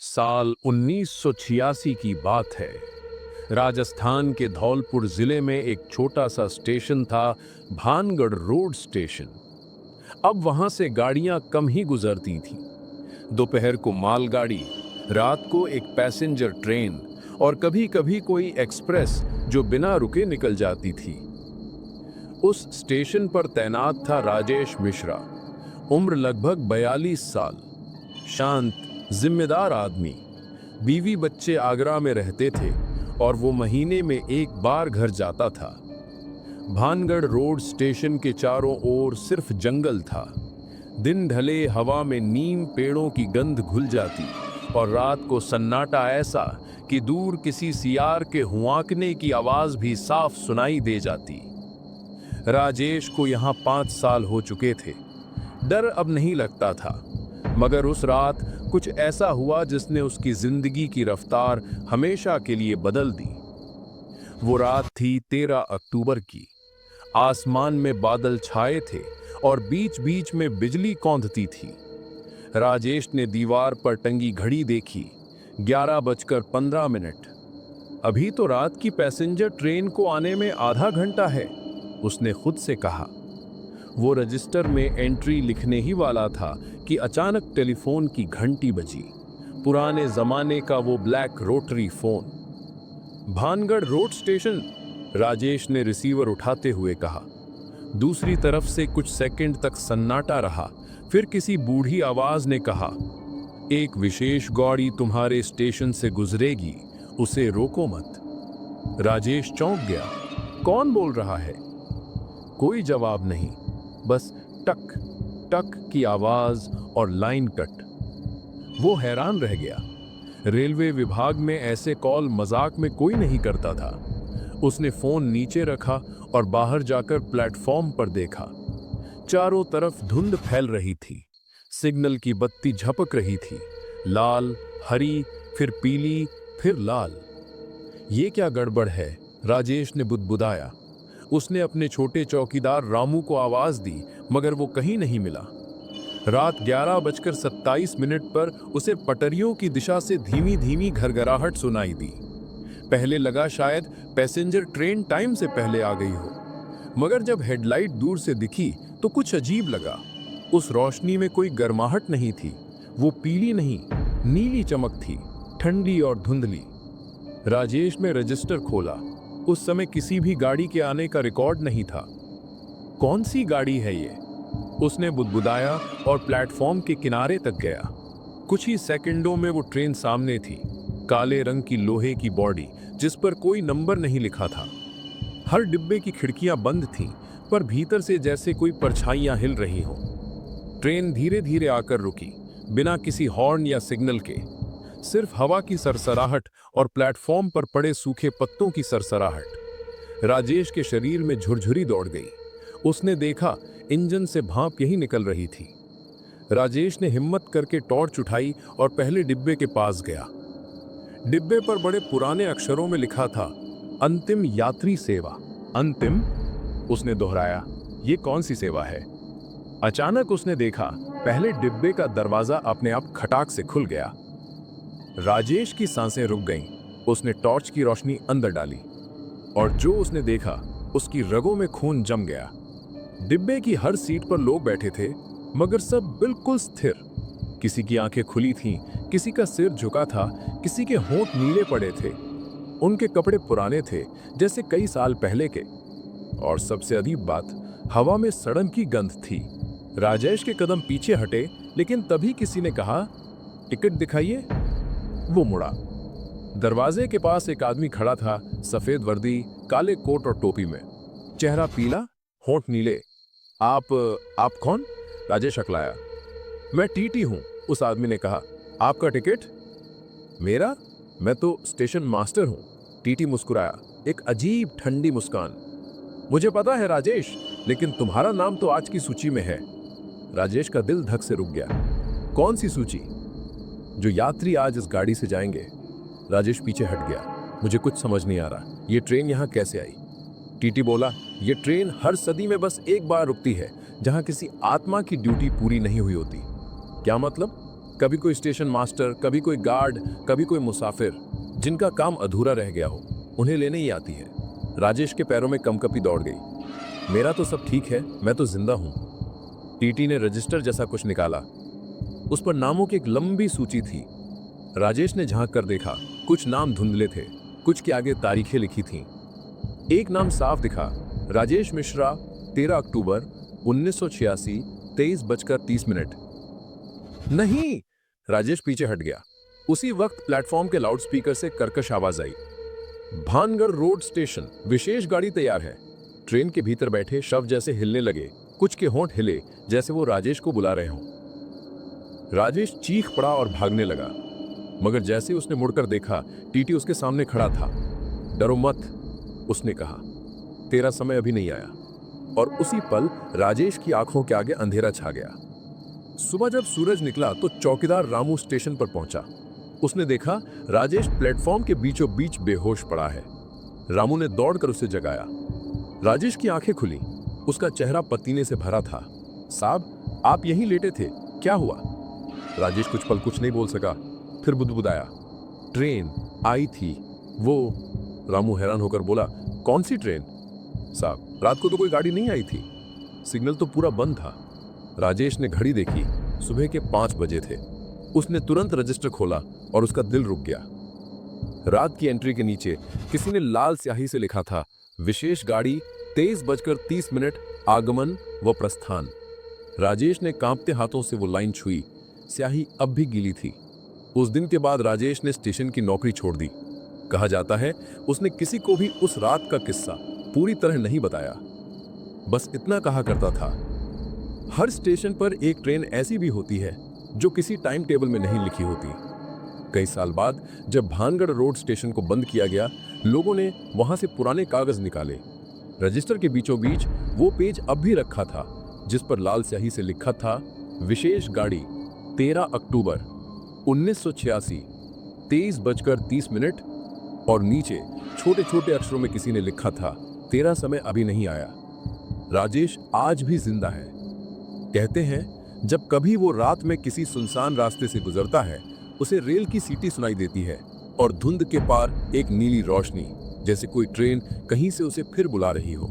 साल 1986 की बात है। राजस्थान के धौलपुर जिले में एक छोटा सा स्टेशन था, भानगढ़ रोड स्टेशन। अब वहां से गाड़ियां कम ही गुजरती थीं। दोपहर को मालगाड़ी, रात को एक पैसेंजर ट्रेन और कभी-कभी कोई एक्सप्रेस जो बिना रुके निकल जाती थी। उस स्टेशन पर तैनात था राजेश मिश्रा। उम्र लगभग 42 साल। शांत, जिम्मेदार आदमी। बीवी बच्चे आगरा में रहते थे और वो महीने में एक बार घर जाता था। भानगढ़ रोड स्टेशन के चारों ओर सिर्फ जंगल था। दिन ढले, हवा में नीम पेड़ों की गंध घुल जाती और रात को सन्नाटा ऐसा कि दूर किसी सियार के हुआंकने की आवाज भी साफ सुनाई दे जाती। राजेश को यहाँ 5 साल हो चुके थे। डर अब नहीं लगता था, मगर उस रात कुछ ऐसा हुआ जिसने उसकी जिंदगी की रफ्तार हमेशा के लिए बदल दी। वो रात थी 13 अक्टूबर की। आसमान में बादल छाए थे और बीच-बीच में बिजली कौंधती थी। राजेश ने दीवार पर टंगी घड़ी देखी, 11:15। अभी तो रात की पैसेंजर ट्रेन को आने में आधा घंटा है, उसने खुद से कहा। वो रजिस्टर में एंट्री लिखने ही वाला था कि अचानक टेलीफोन की घंटी बजी। पुराने जमाने का वो black rotary phone. Bhangarh road station, Rajesh ने रिसीवर उठाते हुए कहा। दूसरी तरफ से कुछ सेकंड तक सन्नाटा रहा। फिर किसी बूढ़ी आवाज ने कहा, एक विशेष गाड़ी तुम्हारे स्टेशन से गुजरेगी, उसे रोको मत। राजेश चौंक गया। कौन बोल रहा है? कोई जवाब नहीं, बस टक टक की आवाज और लाइन कट। वो हैरान रह गया। रेलवे विभाग में ऐसे कॉल मजाक में कोई नहीं करता था। उसने फोन नीचे रखा और बाहर जाकर प्लेटफॉर्म पर देखा। चारों तरफ धुंध फैल रही थी। सिग्नल की बत्ती झपक रही थी, लाल, हरी, फिर पीली, फिर लाल। ये क्या गड़बड़ है? राजेश ने बुदबुदाया। उसने अपने छोटे चौकीदार रामू को आवाज दी, मगर वो कहीं नहीं मिला। रात 11:27 पर उसे पटरियों की दिशा से धीमी धीमी घरघराहट सुनाई दी। पहले लगा शायद पैसेंजर ट्रेन टाइम से पहले आ गई हो, मगर जब हेडलाइट दूर से दिखी तो कुछ अजीब लगा। उस रोशनी में कोई गर्माहट नहीं थी। वो पीली नहीं, नीली चमक थी, ठंडी और धुंधली। राजेश ने रजिस्टर खोला। उस समय किसी भी गाड़ी के आने का रिकॉर्ड नहीं था। कौन सी गाड़ी है ये? उसने बुदबुदाया और प्लेटफॉर्म के किनारे तक गया। कुछ ही सेकंडों में वो ट्रेन सामने थी। काले रंग की लोहे की बॉडी जिस पर कोई नंबर नहीं लिखा था। हर डिब्बे की खिड़कियां बंद थीं, पर भीतर से जैसे कोई परछाइयां हिल रही हों। ट्रेन धीरे धीरे आकर रुकी, बिना किसी हॉर्न या सिग्नल के। सिर्फ हवा की सरसराहट और प्लेटफॉर्म पर पड़े सूखे पत्तों की सरसराहट। राजेश के शरीर में झुरझुरी दौड़ गई। उसने देखा, इंजन से भाप यही निकल रही थी। राजेश ने हिम्मत करके टॉर्च उठाई और पहले डिब्बे के पास गया। डिब्बे पर बड़े पुराने अक्षरों में लिखा था, अंतिम यात्री सेवा। अंतिम? उसने दोहराया। ये कौन सी सेवा है? अचानक उसने देखा, पहले डिब्बे का दरवाजा अपने आप खटाक से खुल गया। राजेश की सांसें रुक गईं। उसने टॉर्च की रोशनी अंदर डाली और जो उसने देखा, उसकी रगों में खून जम गया। डिब्बे की हर सीट पर लोग बैठे थे, मगर सब बिल्कुल स्थिर। किसी की आंखें खुली थीं, किसी का सिर झुका था, किसी के होंठ नीले पड़े थे। उनके कपड़े पुराने थे, जैसे कई साल पहले के। और सबसे अजीब बात, हवा में सड़न की गंध थी। राजेश के कदम पीछे हटे, लेकिन तभी किसी ने कहा, टिकट दिखाइए। वो मुड़ा। दरवाजे के पास एक आदमी खड़ा था, सफेद वर्दी, काले कोट और टोपी में। चेहरा पीला, होंठ नीले। आप कौन? राजेश अकलाया। मैं टीटी हूं, उस आदमी ने कहा। आपका टिकट? मेरा? मैं तो स्टेशन मास्टर हूं। टीटी मुस्कुराया, एक अजीब ठंडी मुस्कान। मुझे पता है राजेश, लेकिन तुम्हारा नाम तो आज की सूची में है। राजेश का दिल धक से रुक गया। कौन सी सूची? जो यात्री आज इस गाड़ी से जाएंगे। राजेश पीछे हट गया। मुझे कुछ समझ नहीं आ रहा, ये ट्रेन यहां कैसे आई? टीटी बोला, ये ट्रेन हर सदी में बस एक बार रुकती है, जहां किसी आत्मा की ड्यूटी पूरी नहीं हुई होती। क्या मतलब? कभी कोई स्टेशन मास्टर, कभी कोई गार्ड, कभी कोई मुसाफिर जिनका काम अधूरा रह गया हो, उन्हें लेने ही आती है। राजेश के पैरों में कंपकपी दौड़ गई। मेरा तो सब ठीक है, मैं तो जिंदा हूं। टीटी ने रजिस्टर जैसा कुछ निकाला। उस पर नामों की एक लंबी सूची थी। राजेश ने झांक कर देखा। कुछ नाम धुंधले थे, कुछ के आगे तारीखें लिखी थीं। एक नाम साफ दिखा, राजेश मिश्रा, 13 अक्टूबर 1986, 23:30। नहीं! राजेश पीछे हट गया। उसी वक्त प्लेटफॉर्म के लाउडस्पीकर से कर्कश आवाज आई, भानगढ़ रोड स्टेशन, विशेष गाड़ी तैयार है। ट्रेन के भीतर बैठे शव जैसे हिलने लगे। कुछ के होंठ हिले जैसे वो राजेश को बुला रहे हों। राजेश चीख पड़ा और भागने लगा, मगर जैसे उसने मुड़कर देखा, टीटी उसके सामने खड़ा था। डरो मत, उसने कहा, तेरा समय अभी नहीं आया। और उसी पल राजेश की आंखों के आगे अंधेरा छा गया। सुबह जब सूरज निकला तो चौकीदार रामू स्टेशन पर पहुंचा। उसने देखा राजेश प्लेटफॉर्म के बीचों बीच बेहोश पड़ा है। रामू ने दौड़कर उसे जगाया। राजेश की आंखें खुली। उसका चेहरा पसीने से भरा था। साहब, आप यहीं लेटे थे, क्या हुआ? राजेश कुछ पल कुछ नहीं बोल सका, फिर बुदबुदाया, ट्रेन आई थी वो। रामू हैरान होकर बोला, कौन सी ट्रेन? साहब, रात को तो कोई गाड़ी नहीं आई थी, सिग्नल तो पूरा बंद था। राजेश ने घड़ी देखी, सुबह के 5 बजे थे। उसने तुरंत रजिस्टर खोला और उसका दिल रुक गया। रात की एंट्री के नीचे किसी ने लाल स्याही से लिखा था, विशेष गाड़ी 23:30, आगमन व प्रस्थान। राजेश ने कांपते हाथों से वो लाइन छुई। स्याही अब भी गीली थी। उस दिन के बाद राजेश ने स्टेशन की नौकरी छोड़ दी। कहा जाता है उसने किसी को भी उस रात का किस्सा पूरी तरह नहीं बताया। बस इतना कहा करता था, हर स्टेशन पर एक ट्रेन ऐसी भी होती है जो किसी टाइम टेबल में नहीं लिखी होती। कई साल बाद जब भानगढ़ रोड स्टेशन को बंद किया गया, लोगों ने वहां से पुराने कागज निकाले। रजिस्टर के बीचों बीच वो पेज अब भी रखा था जिस पर लाल स्याही से लिखा था, विशेष गाड़ी 13 अक्टूबर 1986, 23:30। और नीचे छोटे छोटे अक्षरों में किसी ने लिखा था, तेरा समय अभी नहीं आया। राजेश आज भी जिंदा है। कहते हैं जब कभी वो रात में किसी सुनसान रास्ते से गुजरता है, उसे रेल की सीटी सुनाई देती है और धुंध के पार एक नीली रोशनी, जैसे कोई ट्रेन कहीं से उसे फिर बुला रही हो।